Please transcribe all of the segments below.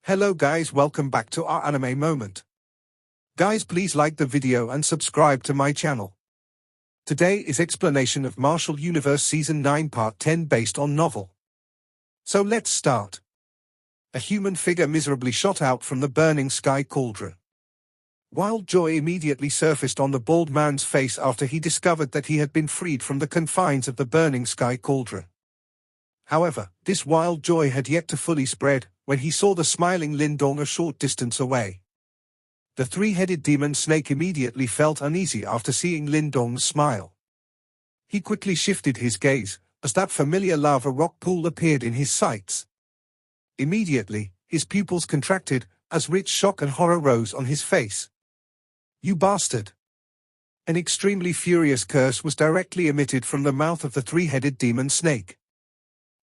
Hello guys, welcome back to our anime moment. Guys, please like the video and subscribe to my channel. Today is explanation of Martial Universe Season 9 Part 10 based on novel. So let's start. A human figure miserably shot out from the burning sky cauldron. Wild joy immediately surfaced on the bald man's face after he discovered that he had been freed from the confines of the burning sky cauldron. However, this wild joy had yet to fully spread when he saw the smiling Lindong a short distance away. The three-headed demon snake immediately felt uneasy after seeing Lindong's smile. He quickly shifted his gaze, as that familiar lava rock pool appeared in his sights. Immediately, his pupils contracted, as rich shock and horror rose on his face. "You bastard!" An extremely furious curse was directly emitted from the mouth of the three-headed demon snake.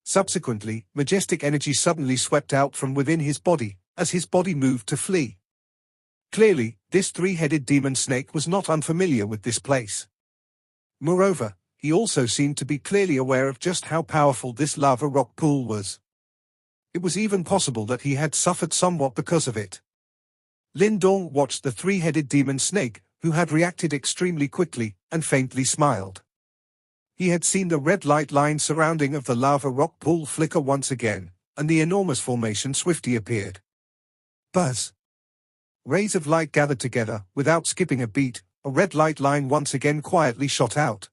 Subsequently, majestic energy suddenly swept out from within his body, as his body moved to flee. Clearly, this three-headed demon snake was not unfamiliar with this place. Moreover, he also seemed to be clearly aware of just how powerful this lava rock pool was. It was even possible that he had suffered somewhat because of it. Lindong watched the three-headed demon snake, who had reacted extremely quickly, and faintly smiled. He had seen the red light line surrounding of the lava rock pool flicker once again, and the enormous formation swiftly appeared. Buzz! Rays of light gathered together, without skipping a beat. A red light line once again quietly shot out.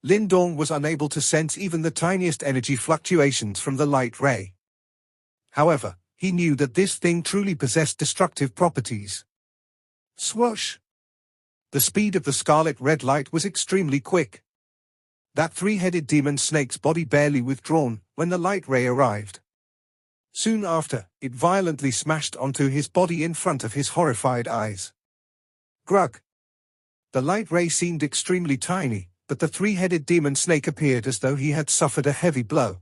Lindong was unable to sense even the tiniest energy fluctuations from the light ray. However, he knew that this thing truly possessed destructive properties. Swoosh! The speed of the scarlet red light was extremely quick. That three-headed demon snake's body barely withdrawn when the light ray arrived. Soon after, it violently smashed onto his body in front of his horrified eyes. Grug! The light ray seemed extremely tiny, but the three-headed demon snake appeared as though he had suffered a heavy blow.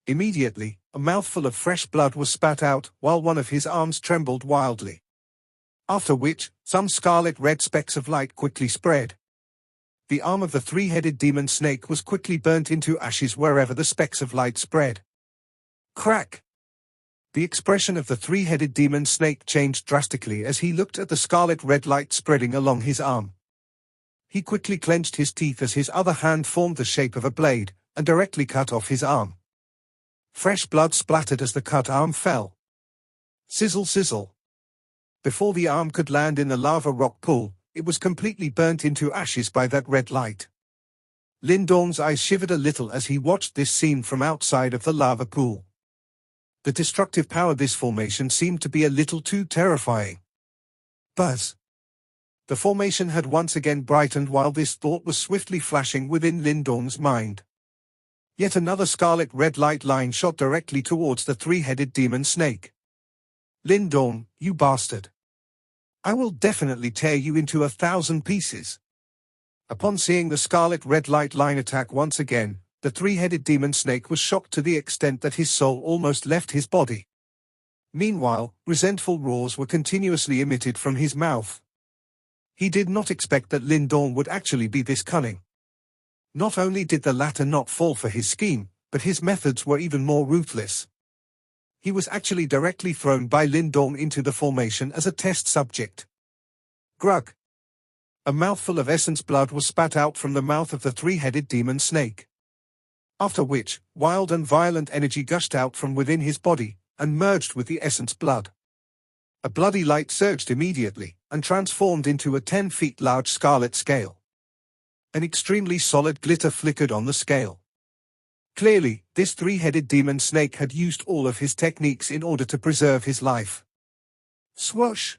Immediately, a mouthful of fresh blood was spat out, while one of his arms trembled wildly. After which, some scarlet-red specks of light quickly spread. The arm of the three-headed demon snake was quickly burnt into ashes wherever the specks of light spread. Crack! The expression of the three-headed demon snake changed drastically as he looked at the scarlet red light spreading along his arm. He quickly clenched his teeth as his other hand formed the shape of a blade, and directly cut off his arm. Fresh blood splattered as the cut arm fell. Sizzle sizzle! Before the arm could land in the lava rock pool, it was completely burnt into ashes by that red light. Lindong's eyes shivered a little as he watched this scene from outside of the lava pool. The destructive power of this formation seemed to be a little too terrifying. Buzz! The formation had once again brightened while this thought was swiftly flashing within Lindong's mind. Yet another scarlet red light line shot directly towards the three-headed demon snake. Lindong, you bastard! I will definitely tear you into 1,000 pieces. Upon seeing the scarlet red light line attack once again, the three-headed demon snake was shocked to the extent that his soul almost left his body. Meanwhile, resentful roars were continuously emitted from his mouth. He did not expect that Lindong would actually be this cunning. Not only did the latter not fall for his scheme, but his methods were even more ruthless. He was actually directly thrown by Lindong into the formation as a test subject. Grug! A mouthful of essence blood was spat out from the mouth of the three-headed demon snake. After which, wild and violent energy gushed out from within his body, and merged with the essence blood. A bloody light surged immediately, and transformed into a 10 feet large scarlet scale. An extremely solid glitter flickered on the scale. Clearly, this three-headed demon snake had used all of his techniques in order to preserve his life. Swoosh!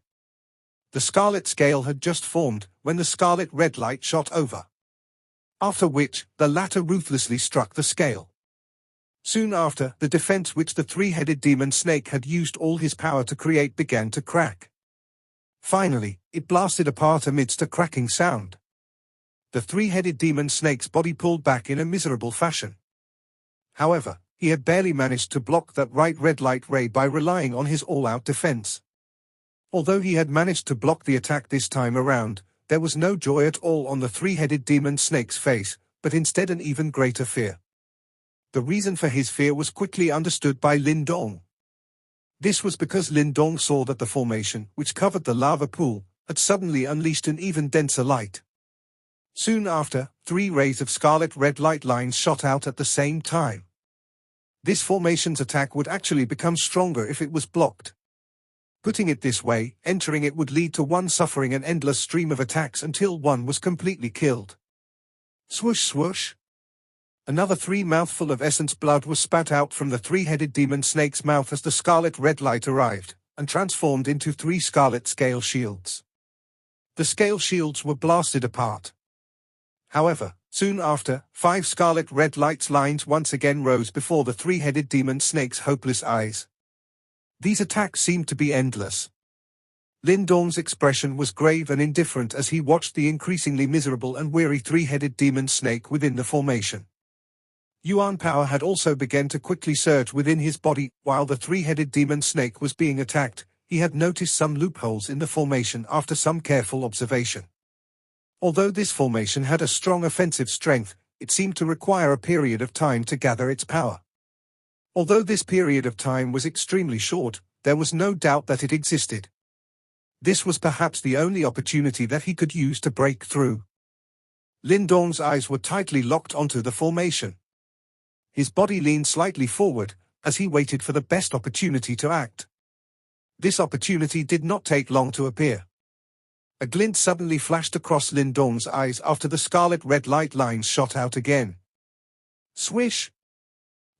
The scarlet scale had just formed when the scarlet red light shot over. After which, the latter ruthlessly struck the scale. Soon after, the defense which the three-headed demon snake had used all his power to create began to crack. Finally, it blasted apart amidst a cracking sound. The three-headed demon snake's body pulled back in a miserable fashion. However, he had barely managed to block that right red light ray by relying on his all-out defense. Although he had managed to block the attack this time around, there was no joy at all on the three-headed demon snake's face, but instead an even greater fear. The reason for his fear was quickly understood by Lindong. This was because Lin Dong saw that the formation, which covered the lava pool, had suddenly unleashed an even denser light. Soon after, 3 rays of scarlet red light lines shot out at the same time. This formation's attack would actually become stronger if it was blocked. Putting it this way, entering it would lead to one suffering an endless stream of attacks until one was completely killed. Swoosh swoosh. Another 3 mouthful of essence blood was spat out from the 3-headed demon snake's mouth as the scarlet red light arrived, and transformed into 3 scarlet scale shields. The scale shields were blasted apart. However, soon after, 5 scarlet red light lines once again rose before the 3-headed demon snake's hopeless eyes. These attacks seemed to be endless. Lin Dong's expression was grave and indifferent as he watched the increasingly miserable and weary 3-headed demon snake within the formation. Yuan power had also begun to quickly surge within his body. While the 3-headed demon snake was being attacked, he had noticed some loopholes in the formation after some careful observation. Although this formation had a strong offensive strength, it seemed to require a period of time to gather its power. Although this period of time was extremely short, there was no doubt that it existed. This was perhaps the only opportunity that he could use to break through. Lin Dong's eyes were tightly locked onto the formation. His body leaned slightly forward, as he waited for the best opportunity to act. This opportunity did not take long to appear. A glint suddenly flashed across Lin Dong's eyes after the scarlet red light lines shot out again. Swish!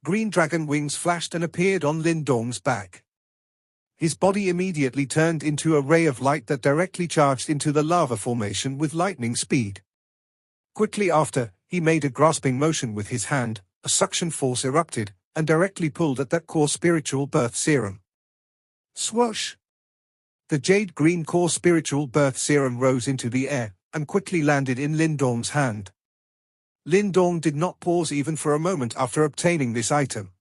Green dragon wings flashed and appeared on Lin Dong's back. His body immediately turned into a ray of light that directly charged into the lava formation with lightning speed. Quickly after, he made a grasping motion with his hand, a suction force erupted, and directly pulled at that core spiritual birth serum. Swoosh! The jade-green core spiritual birth serum rose into the air, and quickly landed in Lin Dong's hand. Lin Dong did not pause even for a moment after obtaining this item.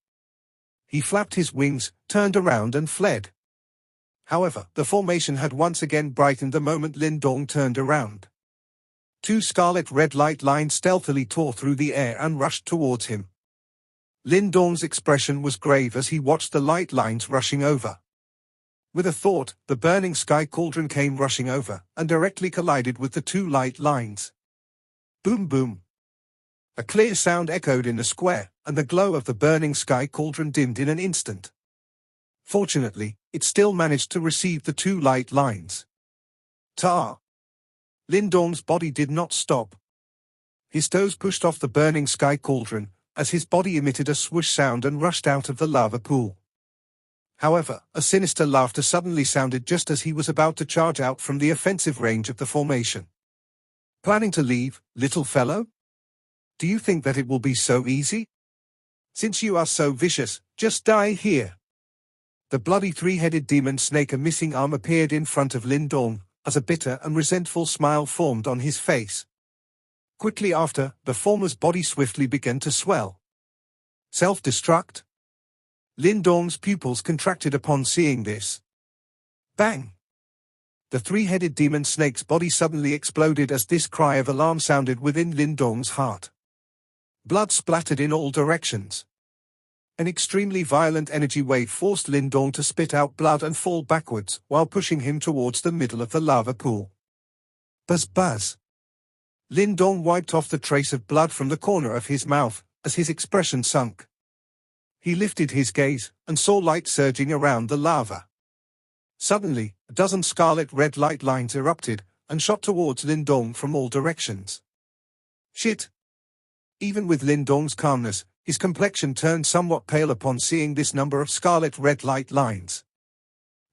He flapped his wings, turned around and fled. However, the formation had once again brightened the moment Lin Dong turned around. 2 scarlet red light lines stealthily tore through the air and rushed towards him. Lin Dong's expression was grave as he watched the light lines rushing over. With a thought, the burning sky cauldron came rushing over, and directly collided with the 2 light lines. Boom boom! A clear sound echoed in the square, and the glow of the burning sky cauldron dimmed in an instant. Fortunately, it still managed to receive the 2 light lines. Ta! Lin Dong's body did not stop. His toes pushed off the burning sky cauldron, as his body emitted a swoosh sound and rushed out of the lava pool. However, a sinister laughter suddenly sounded just as he was about to charge out from the offensive range of the formation. Planning to leave, little fellow? Do you think that it will be so easy? Since you are so vicious, just die here. The bloody 3-headed demon snake, a missing arm, appeared in front of Lin Dong, as a bitter and resentful smile formed on his face. Quickly after, the former's body swiftly began to swell. Self-destruct? Lin Dong's pupils contracted upon seeing this. Bang! The 3-headed demon snake's body suddenly exploded as this cry of alarm sounded within Lin Dong's heart. Blood splattered in all directions. An extremely violent energy wave forced Lin Dong to spit out blood and fall backwards while pushing him towards the middle of the lava pool. Buzz buzz! Lin Dong wiped off the trace of blood from the corner of his mouth, as his expression sunk. He lifted his gaze, and saw light surging around the lava. Suddenly, a dozen scarlet red light lines erupted, and shot towards Lin Dong from all directions. Shit! Even with Lin Dong's calmness, his complexion turned somewhat pale upon seeing this number of scarlet red light lines.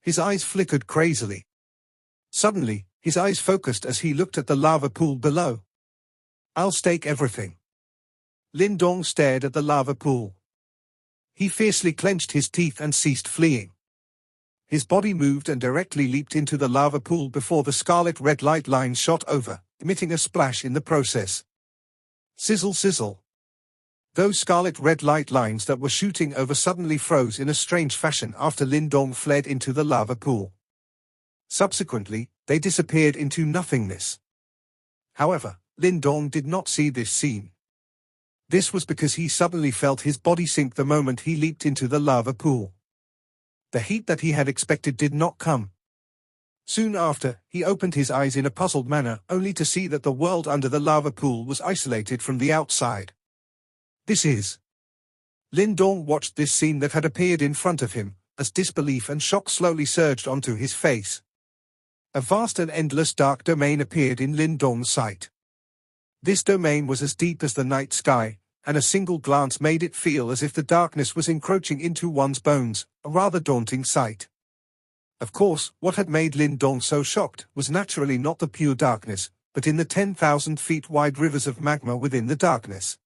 His eyes flickered crazily. Suddenly, his eyes focused as he looked at the lava pool below. I'll stake everything. Lin Dong stared at the lava pool. He fiercely clenched his teeth and ceased fleeing. His body moved and directly leaped into the lava pool before the scarlet red light lines shot over, emitting a splash in the process. Sizzle sizzle. Those scarlet red light lines that were shooting over suddenly froze in a strange fashion after Lin Dong fled into the lava pool. Subsequently, they disappeared into nothingness. However, Lin Dong did not see this scene. This was because he suddenly felt his body sink the moment he leaped into the lava pool. The heat that he had expected did not come. Soon after, he opened his eyes in a puzzled manner, only to see that the world under the lava pool was isolated from the outside. This is... Lin Dong watched this scene that had appeared in front of him, as disbelief and shock slowly surged onto his face. A vast and endless dark domain appeared in Lin Dong's sight. This domain was as deep as the night sky, and a single glance made it feel as if the darkness was encroaching into one's bones, a rather daunting sight. Of course, what had made Lin Dong so shocked was naturally not the pure darkness, but in the 10,000 feet wide rivers of magma within the darkness.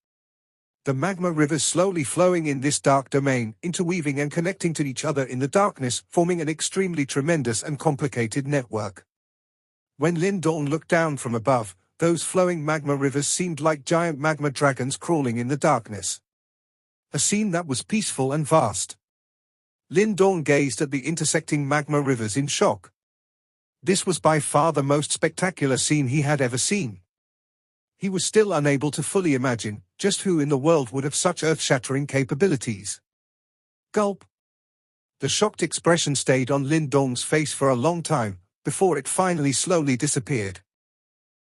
The magma rivers slowly flowing in this dark domain, interweaving and connecting to each other in the darkness, forming an extremely tremendous and complicated network. When Lin Dong looked down from above, those flowing magma rivers seemed like giant magma dragons crawling in the darkness. A scene that was peaceful and vast. Lin Dong gazed at the intersecting magma rivers in shock. This was by far the most spectacular scene he had ever seen. He was still unable to fully imagine just who in the world would have such earth-shattering capabilities. Gulp. The shocked expression stayed on Lin Dong's face for a long time, before it finally slowly disappeared.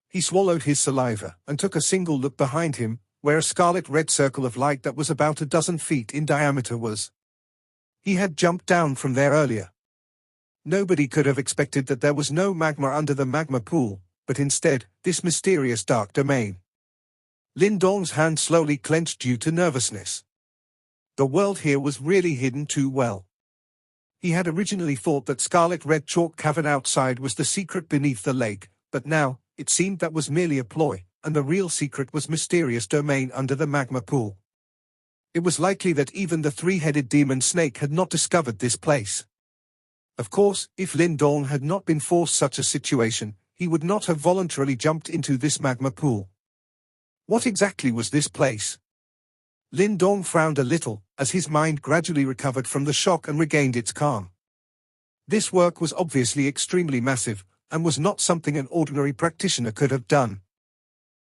He swallowed his saliva and took a single look behind him, where a scarlet-red circle of light that was about a dozen feet in diameter was. He had jumped down from there earlier. Nobody could have expected that there was no magma under the magma pool, but instead, this mysterious dark domain. Lin Dong's hand slowly clenched due to nervousness. The world here was really hidden too well. He had originally thought that scarlet-red chalk cavern outside was the secret beneath the lake, but now, it seemed that was merely a ploy, and the real secret was mysterious domain under the magma pool. It was likely that even the three-headed demon snake had not discovered this place. Of course, if Lin Dong had not been forced such a situation, he would not have voluntarily jumped into this magma pool. What exactly was this place? Lin Dong frowned a little, as his mind gradually recovered from the shock and regained its calm. This work was obviously extremely massive, and was not something an ordinary practitioner could have done.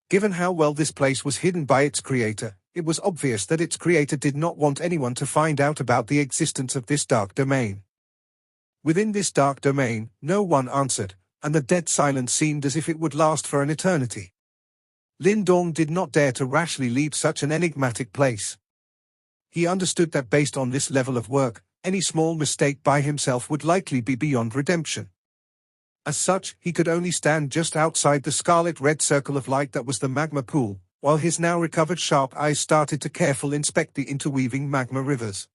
Given how well this place was hidden by its creator, it was obvious that its creator did not want anyone to find out about the existence of this dark domain. Within this dark domain, no one answered, and the dead silence seemed as if it would last for an eternity. Lin Dong did not dare to rashly leave such an enigmatic place. He understood that based on this level of work, any small mistake by himself would likely be beyond redemption. As such, he could only stand just outside the scarlet-red circle of light that was the magma pool, while his now recovered sharp eyes started to carefully inspect the interweaving magma rivers.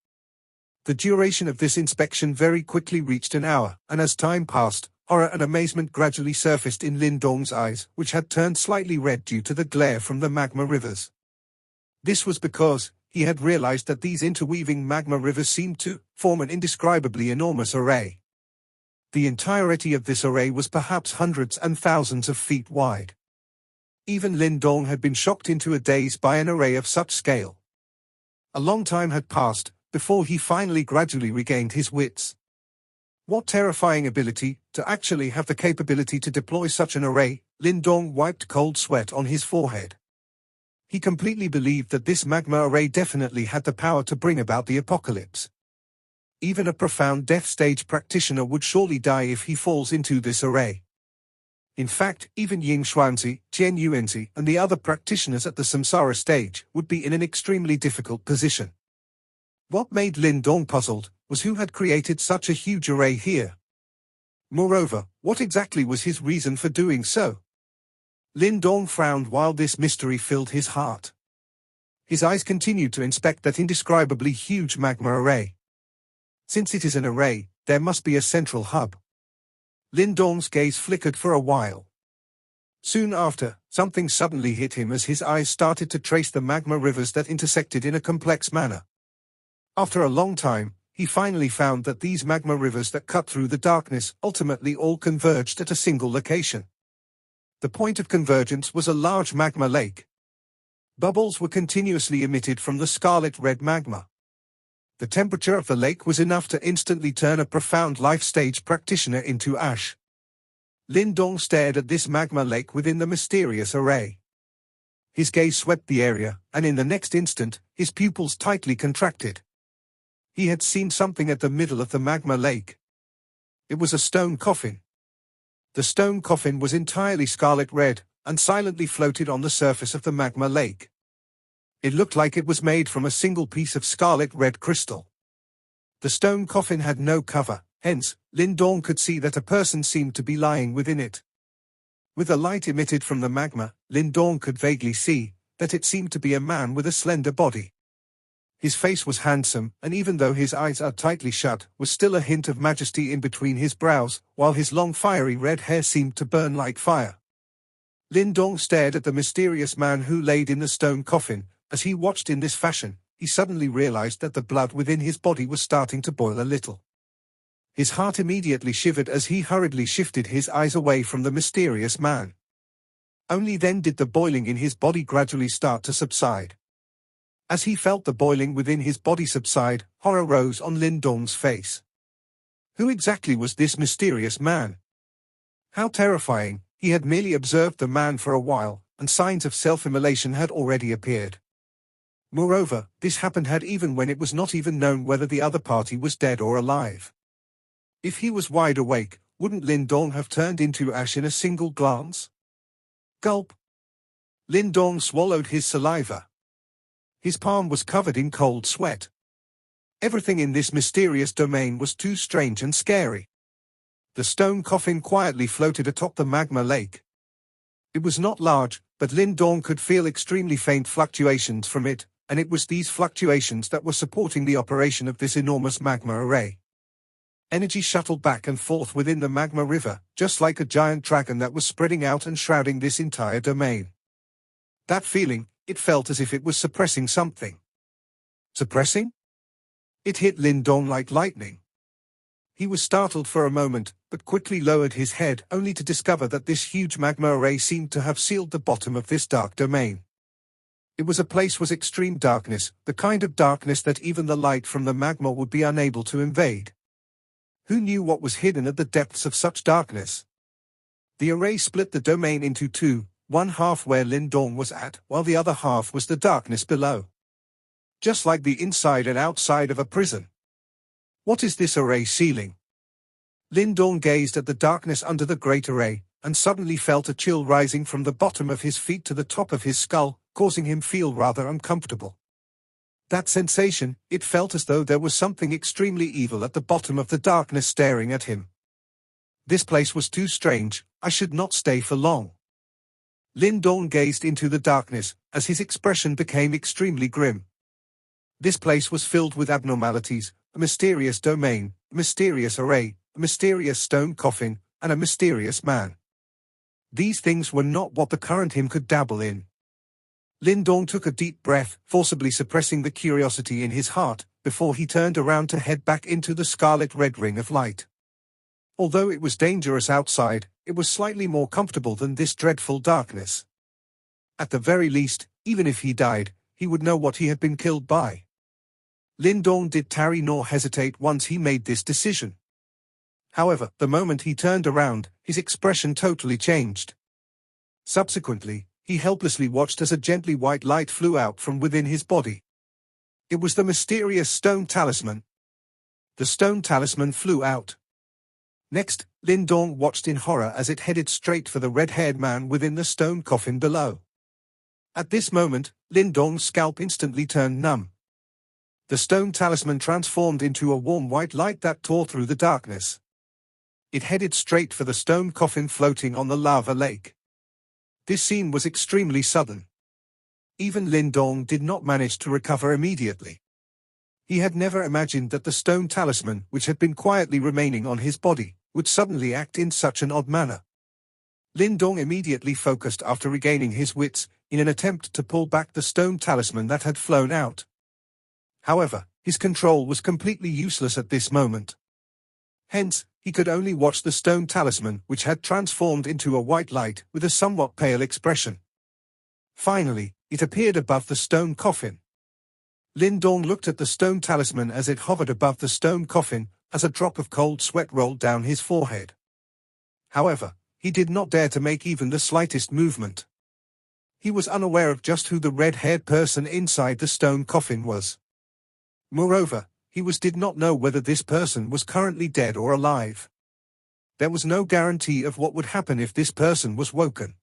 The duration of this inspection very quickly reached an hour, and as time passed, horror and amazement gradually surfaced in Lin Dong's eyes, which had turned slightly red due to the glare from the magma rivers. This was because he had realized that these interweaving magma rivers seemed to form an indescribably enormous array. The entirety of this array was perhaps hundreds and thousands of feet wide. Even Lin Dong had been shocked into a daze by an array of such scale. A long time had passed before he finally gradually regained his wits. What terrifying ability, to actually have the capability to deploy such an array. Lin Dong wiped cold sweat on his forehead. He completely believed that this magma array definitely had the power to bring about the apocalypse. Even a profound death stage practitioner would surely die if he falls into this array. In fact, even Ying Xuanzi, Jian Yuanzi, and the other practitioners at the samsara stage would be in an extremely difficult position. What made Lin Dong puzzled was who had created such a huge array here. Moreover, what exactly was his reason for doing so? Lin Dong frowned while this mystery filled his heart. His eyes continued to inspect that indescribably huge magma array. Since it is an array, there must be a central hub. Lin Dong's gaze flickered for a while. Soon after, something suddenly hit him as his eyes started to trace the magma rivers that intersected in a complex manner. After a long time, he finally found that these magma rivers that cut through the darkness ultimately all converged at a single location. The point of convergence was a large magma lake. Bubbles were continuously emitted from the scarlet-red magma. The temperature of the lake was enough to instantly turn a profound life-stage practitioner into ash. Lin Dong stared at this magma lake within the mysterious array. His gaze swept the area, and in the next instant, his pupils tightly contracted. He had seen something at the middle of the magma lake. It was a stone coffin. The stone coffin was entirely scarlet red, and silently floated on the surface of the magma lake. It looked like it was made from a single piece of scarlet red crystal. The stone coffin had no cover, hence, Lin Dong could see that a person seemed to be lying within it. With the light emitted from the magma, Lin Dong could vaguely see that it seemed to be a man with a slender body. His face was handsome, and even though his eyes are tightly shut, was still a hint of majesty in between his brows, while his long fiery red hair seemed to burn like fire. Lin Dong stared at the mysterious man who laid in the stone coffin. As he watched in this fashion, he suddenly realized that the blood within his body was starting to boil a little. His heart immediately shivered as he hurriedly shifted his eyes away from the mysterious man. Only then did the boiling in his body gradually start to subside. As he felt the boiling within his body subside, horror rose on Lin Dong's face. Who exactly was this mysterious man? How terrifying! He had merely observed the man for a while, and signs of self-immolation had already appeared. Moreover, this happened even when it was not even known whether the other party was dead or alive. If he was wide awake, wouldn't Lin Dong have turned into ash in a single glance? Gulp! Lin Dong swallowed his saliva. His palm was covered in cold sweat. Everything in this mysterious domain was too strange and scary. The stone coffin quietly floated atop the magma lake. It was not large, but Lin Dong could feel extremely faint fluctuations from it, and it was these fluctuations that were supporting the operation of this enormous magma array. Energy shuttled back and forth within the magma river, just like a giant dragon that was spreading out and shrouding this entire domain. That feeling, it felt as if it was suppressing something. Suppressing? It hit Lin Dong like lightning. He was startled for a moment, but quickly lowered his head only to discover that this huge magma array seemed to have sealed the bottom of this dark domain. It was a place with extreme darkness, the kind of darkness that even the light from the magma would be unable to invade. Who knew what was hidden at the depths of such darkness? The array split the domain into two, one half where Lin Dong was at, while the other half was the darkness below. Just like the inside and outside of a prison. What is this array sealing? Lin Dong gazed at the darkness under the great array, and suddenly felt a chill rising from the bottom of his feet to the top of his skull, causing him feel rather uncomfortable. That sensation, it felt as though there was something extremely evil at the bottom of the darkness staring at him. This place was too strange, I should not stay for long. Lin Dong gazed into the darkness, as his expression became extremely grim. This place was filled with abnormalities, a mysterious domain, a mysterious array, a mysterious stone coffin, and a mysterious man. These things were not what the current him could dabble in. Lin Dong took a deep breath, forcibly suppressing the curiosity in his heart, before he turned around to head back into the scarlet red ring of light. Although it was dangerous outside, it was slightly more comfortable than this dreadful darkness. At the very least, even if he died, he would know what he had been killed by. Lin Dong did tarry nor hesitate once he made this decision. However, the moment he turned around, his expression totally changed. Subsequently, he helplessly watched as a gently white light flew out from within his body. It was the mysterious stone talisman. The stone talisman flew out. Next, Lin Dong watched in horror as it headed straight for the red-haired man within the stone coffin below. At this moment, Lin Dong's scalp instantly turned numb. The stone talisman transformed into a warm white light that tore through the darkness. It headed straight for the stone coffin floating on the lava lake. This scene was extremely sudden. Even Lin Dong did not manage to recover immediately. He had never imagined that the stone talisman, which had been quietly remaining on his body, would suddenly act in such an odd manner. Lin Dong immediately focused after regaining his wits, in an attempt to pull back the stone talisman that had flown out. However, his control was completely useless at this moment. Hence, he could only watch the stone talisman, which had transformed into a white light with a somewhat pale expression. Finally, it appeared above the stone coffin. Lin Dong looked at the stone talisman as it hovered above the stone coffin, as a drop of cold sweat rolled down his forehead. However, he did not dare to make even the slightest movement. He was unaware of just who the red-haired person inside the stone coffin was. Moreover, did not know whether this person was currently dead or alive. There was no guarantee of what would happen if this person was woken.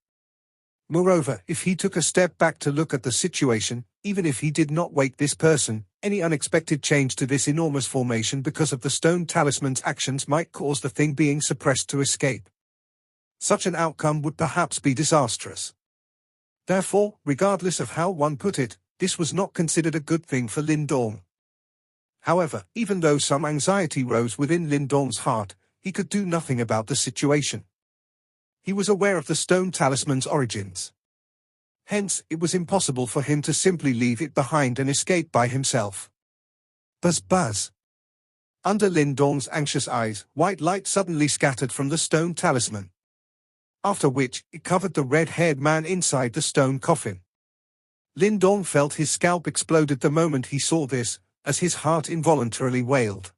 Moreover, if he took a step back to look at the situation, even if he did not wake this person, any unexpected change to this enormous formation because of the stone talisman's actions might cause the thing being suppressed to escape. Such an outcome would perhaps be disastrous. Therefore, regardless of how one put it, this was not considered a good thing for Lin Dong. However, even though some anxiety rose within Lin Dong's heart, he could do nothing about the situation. He was aware of the stone talisman's origins. Hence, it was impossible for him to simply leave it behind and escape by himself. Buzz buzz. Under Lin Dong's anxious eyes, white light suddenly scattered from the stone talisman. After which, it covered the red-haired man inside the stone coffin. Lin Dong felt his scalp exploded the moment he saw this, as his heart involuntarily wailed.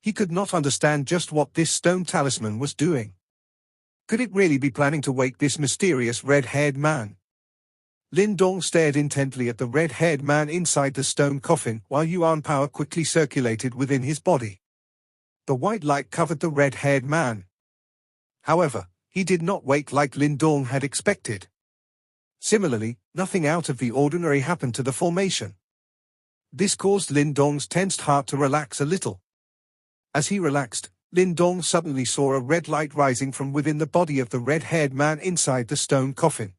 He could not understand just what this stone talisman was doing. Could it really be planning to wake this mysterious red-haired man? Lin Dong stared intently at the red-haired man inside the stone coffin while Yuan power quickly circulated within his body. The white light covered the red-haired man. However, he did not wake like Lin Dong had expected. Similarly, nothing out of the ordinary happened to the formation. This caused Lin Dong's tensed heart to relax a little. As he relaxed, Lin Dong suddenly saw a red light rising from within the body of the red-haired man inside the stone coffin.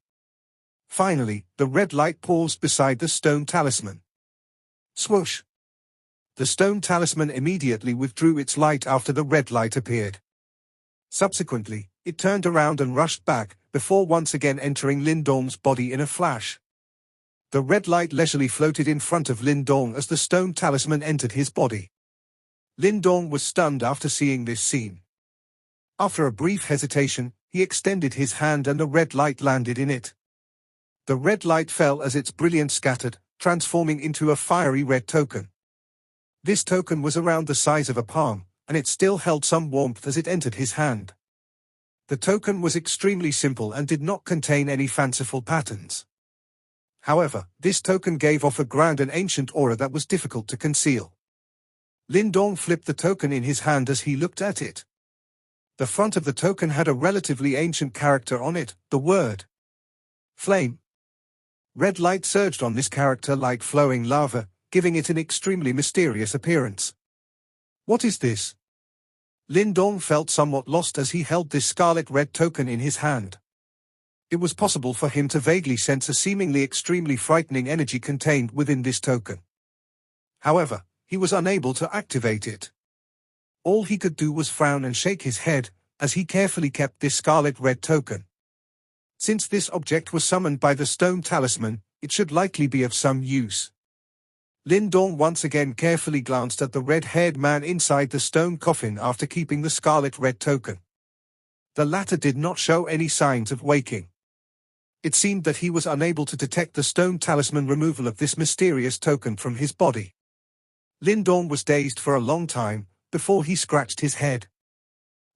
Finally, the red light paused beside the stone talisman. Swoosh! The stone talisman immediately withdrew its light after the red light appeared. Subsequently, it turned around and rushed back, before once again entering Lin Dong's body in a flash. The red light leisurely floated in front of Lin Dong as the stone talisman entered his body. Lin Dong was stunned after seeing this scene. After a brief hesitation, he extended his hand and the red light landed in it. The red light fell as its brilliance scattered, transforming into a fiery red token. This token was around the size of a palm, and it still held some warmth as it entered his hand. The token was extremely simple and did not contain any fanciful patterns. However, this token gave off a grand and ancient aura that was difficult to conceal. Lin Dong flipped the token in his hand as he looked at it. The front of the token had a relatively ancient character on it, the word flame. Red light surged on this character like flowing lava, giving it an extremely mysterious appearance. What is this? Lin Dong felt somewhat lost as he held this scarlet red token in his hand. It was possible for him to vaguely sense a seemingly extremely frightening energy contained within this token. However, he was unable to activate it. All he could do was frown and shake his head, as he carefully kept this scarlet red token. Since this object was summoned by the stone talisman, it should likely be of some use. Lin Dong once again carefully glanced at the red-haired man inside the stone coffin after keeping the scarlet red token. The latter did not show any signs of waking. It seemed that he was unable to detect the stone talisman removal of this mysterious token from his body. Lin Dong was dazed for a long time, before he scratched his head.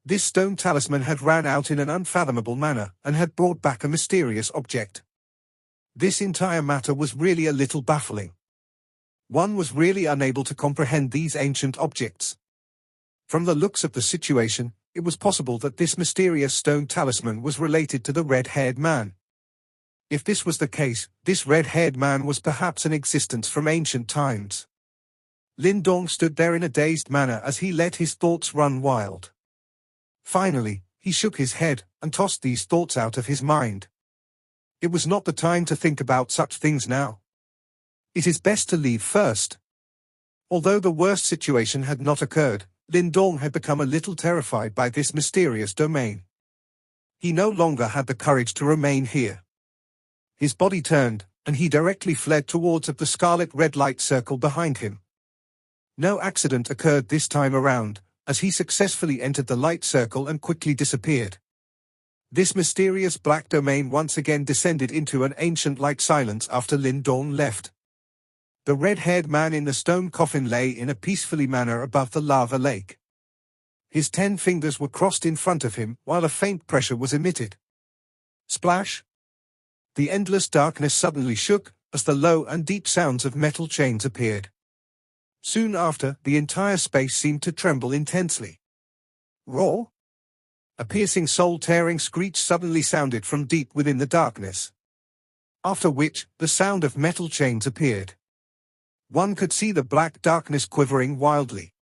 This stone talisman had ran out in an unfathomable manner, and had brought back a mysterious object. This entire matter was really a little baffling. One was really unable to comprehend these ancient objects. From the looks of the situation, it was possible that this mysterious stone talisman was related to the red-haired man. If this was the case, this red-haired man was perhaps in existence from ancient times. Lin Dong stood there in a dazed manner as he let his thoughts run wild. Finally, he shook his head, and tossed these thoughts out of his mind. It was not the time to think about such things now. It is best to leave first. Although the worst situation had not occurred, Lin Dong had become a little terrified by this mysterious domain. He no longer had the courage to remain here. His body turned, and he directly fled towards the scarlet red light circle behind him. No accident occurred this time around, as he successfully entered the light circle and quickly disappeared. This mysterious black domain once again descended into an ancient light silence after Lin Dong left. The red-haired man in the stone coffin lay in a peaceful manner above the lava lake. His 10 fingers were crossed in front of him while a faint pressure was emitted. Splash! The endless darkness suddenly shook, as the low and deep sounds of metal chains appeared. Soon after, the entire space seemed to tremble intensely. Roar! A piercing soul-tearing screech suddenly sounded from deep within the darkness. After which, the sound of metal chains appeared. One could see the black darkness quivering wildly.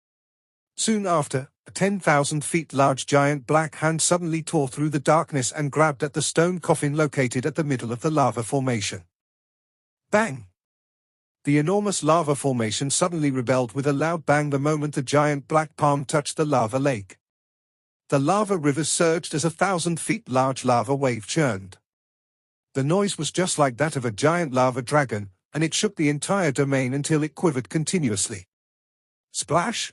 Soon after, a 10,000 feet large giant black hand suddenly tore through the darkness and grabbed at the stone coffin located at the middle of the lava formation. Bang! The enormous lava formation suddenly rebelled with a loud bang the moment the giant black palm touched the lava lake. The lava river surged as a 1,000 feet large lava wave churned. The noise was just like that of a giant lava dragon, and it shook the entire domain until it quivered continuously. Splash!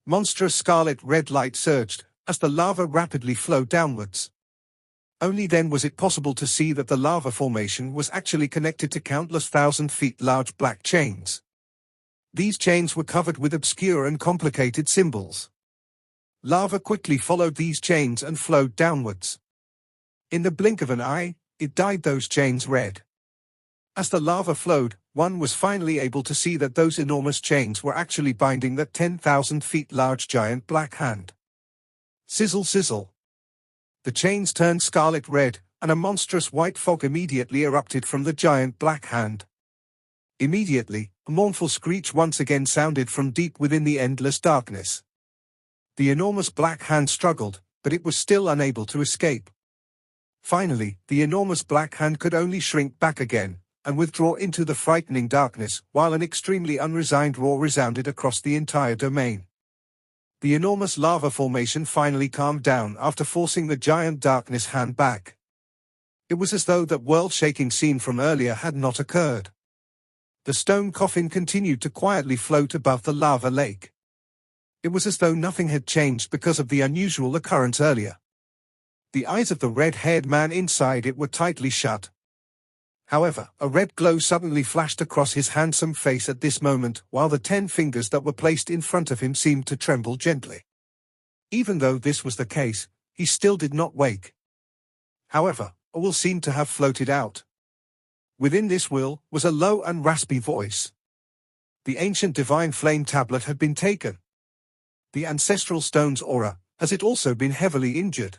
Monstrous scarlet red light surged, as the lava rapidly flowed downwards. Only then was it possible to see that the lava formation was actually connected to countless 1,000 feet large black chains. These chains were covered with obscure and complicated symbols. Lava quickly followed these chains and flowed downwards. In the blink of an eye, it dyed those chains red. As the lava flowed, one was finally able to see that those enormous chains were actually binding that 10,000 feet large giant black hand. Sizzle sizzle. The chains turned scarlet red, and a monstrous white fog immediately erupted from the giant black hand. Immediately, a mournful screech once again sounded from deep within the endless darkness. The enormous black hand struggled, but it was still unable to escape. Finally, the enormous black hand could only shrink back again, and withdraw into the frightening darkness, while an extremely unresigned roar resounded across the entire domain. The enormous lava formation finally calmed down after forcing the giant darkness hand back. It was as though that world-shaking scene from earlier had not occurred. The stone coffin continued to quietly float above the lava lake. It was as though nothing had changed because of the unusual occurrence earlier. The eyes of the red-haired man inside it were tightly shut. However, a red glow suddenly flashed across his handsome face at this moment, while the 10 fingers that were placed in front of him seemed to tremble gently. Even though this was the case, he still did not wake. However, a will seemed to have floated out. Within this will was a low and raspy voice. The ancient divine flame tablet had been taken. The ancestral stone's aura, has it also been heavily injured?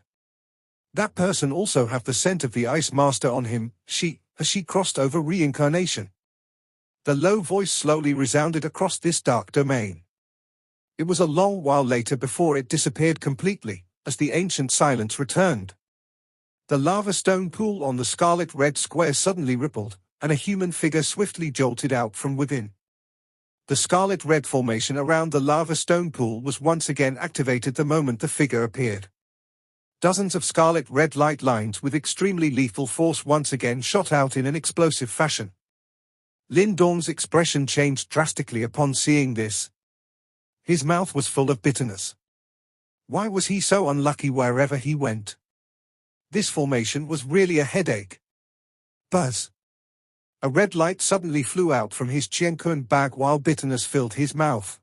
That person also have the scent of the ice master on him, has she crossed over reincarnation? The low voice slowly resounded across this dark domain. It was a long while later before it disappeared completely, as the ancient silence returned. The lava stone pool on the scarlet red square suddenly rippled, and a human figure swiftly jolted out from within. The scarlet red formation around the lava stone pool was once again activated the moment the figure appeared. Dozens of scarlet red light lines with extremely lethal force once again shot out in an explosive fashion. Lin Dong's expression changed drastically upon seeing this. His mouth was full of bitterness. Why was he so unlucky wherever he went? This formation was really a headache. Buzz. A red light suddenly flew out from his Qiankun bag while bitterness filled his mouth.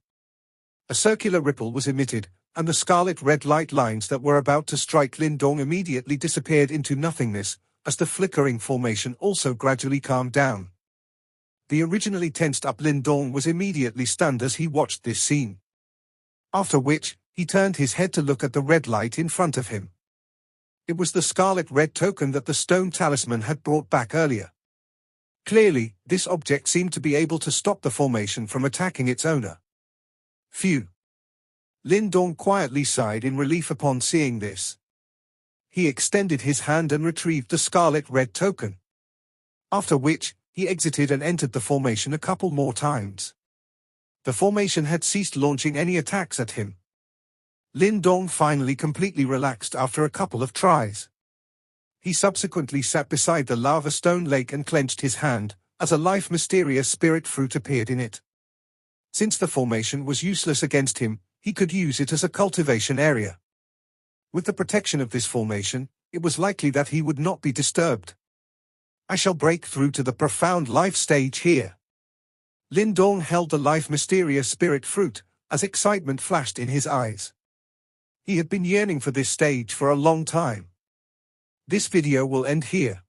A circular ripple was emitted, and the scarlet red light lines that were about to strike Lin Dong immediately disappeared into nothingness, as the flickering formation also gradually calmed down. The originally tensed-up Lin Dong was immediately stunned as he watched this scene. After which, he turned his head to look at the red light in front of him. It was the scarlet red token that the stone talisman had brought back earlier. Clearly, this object seemed to be able to stop the formation from attacking its owner. Phew. Lin Dong quietly sighed in relief upon seeing this. He extended his hand and retrieved the scarlet red token. After which, he exited and entered the formation a couple more times. The formation had ceased launching any attacks at him. Lin Dong finally completely relaxed after a couple of tries. He subsequently sat beside the lava stone lake and clenched his hand, as a life mysterious spirit fruit appeared in it. Since the formation was useless against him, he could use it as a cultivation area. With the protection of this formation, it was likely that he would not be disturbed. I shall break through to the profound life stage here. Lin Dong held the life mysterious spirit fruit, as excitement flashed in his eyes. He had been yearning for this stage for a long time. This video will end here.